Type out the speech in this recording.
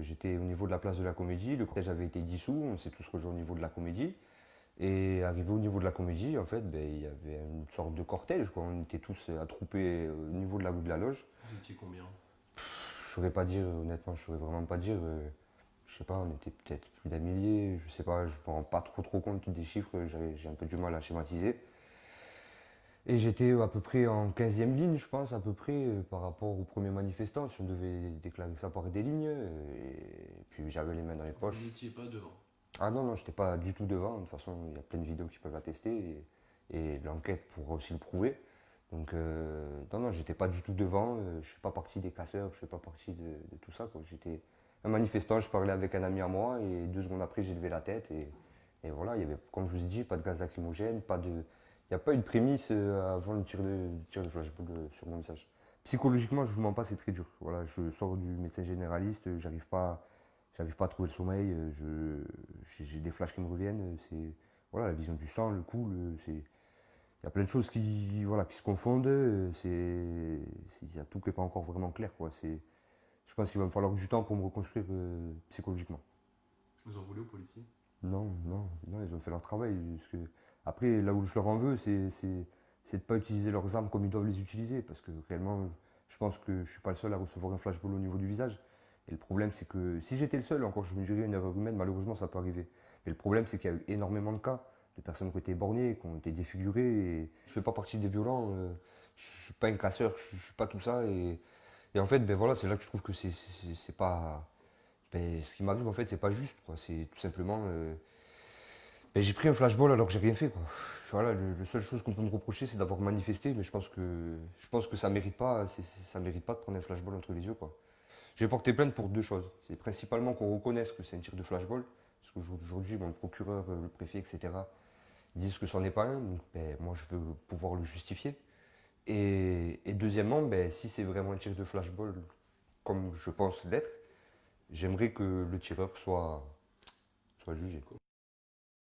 j'étais au niveau de la place de la Comédie, le cortège avait été dissous, on s'est tous rejoints au niveau de la Comédie. Et arrivé au niveau de la Comédie, en fait, il y avait une sorte de cortège, quoi. On était tous attroupés au niveau de la rue de la Loge. Vous étiez combien? Je saurais pas dire, honnêtement, je saurais vraiment pas dire. Je sais pas, on était peut-être plus d'un millier, je sais pas, je me rends pas trop compte des chiffres, j'ai un peu du mal à schématiser. Et j'étais à peu près en 15e ligne, je pense, à peu près, par rapport aux premiers manifestants, si on devait déclarer ça par des lignes. Et puis j'avais les mains dans les Vous poches. n'étiez pas devant. Ah non, non, j'étais pas du tout devant. De toute façon, il y a plein de vidéos qui peuvent l'attester et l'enquête pourra aussi le prouver. Donc, non, non, j'étais pas du tout devant. Je fais pas partie des casseurs, je fais pas partie de tout ça, quoi. J'étais un manifestant, je parlais avec un ami à moi et 2 secondes après, j'ai levé la tête et voilà, il y avait, comme je vous ai dit, pas de gaz lacrymogène, pas de. Il n'y a pas eu de prémisse avant le tir de flashball sur mon visage. Psychologiquement, je ne vous mens pas, c'est très dur. Voilà, je sors du médecin généraliste, j'arrive pas à trouver le sommeil, j'ai des flashs qui me reviennent. C'est voilà, la vision du sang, le coup, il y a plein de choses voilà, qui se confondent. Il y a tout qui n'est pas encore vraiment clair, quoi. Je pense qu'il va me falloir du temps pour me reconstruire psychologiquement. Vous en voulez aux policiers? Non, non, non, ils ont fait leur travail. Parce que, après, là où je leur en veux, c'est de ne pas utiliser leurs armes comme ils doivent les utiliser. Parce que réellement, je pense que je ne suis pas le seul à recevoir un flashball au niveau du visage. Et le problème, c'est que si j'étais le seul, encore je me dirais une erreur humaine, malheureusement, ça peut arriver. Mais le problème, c'est qu'il y a eu énormément de cas de personnes qui ont été borgnées, qui ont été défigurées. Et je ne fais pas partie des violents, je ne suis pas un casseur, je ne suis pas tout ça. Et en fait, ben voilà, c'est là que je trouve que c'est pas. Ben, ce qui m'arrive en fait, c'est pas juste, quoi. C'est tout simplement. Ben, j'ai pris un flashball alors que j'ai rien fait, quoi. Voilà, la seule chose qu'on peut me reprocher, c'est d'avoir manifesté, mais je pense que ça mérite pas, ça mérite pas de prendre un flashball entre les yeux, quoi. J'ai porté plainte pour 2 choses. C'est principalement qu'on reconnaisse que c'est un tir de flashball, parce qu'aujourd'hui, bon, le procureur, le préfet, etc. disent que c'en est pas un, donc ben, moi je veux pouvoir le justifier. Et deuxièmement, ben, si c'est vraiment un tir de flashball, comme je pense l'être, j'aimerais que le tireur soit jugé.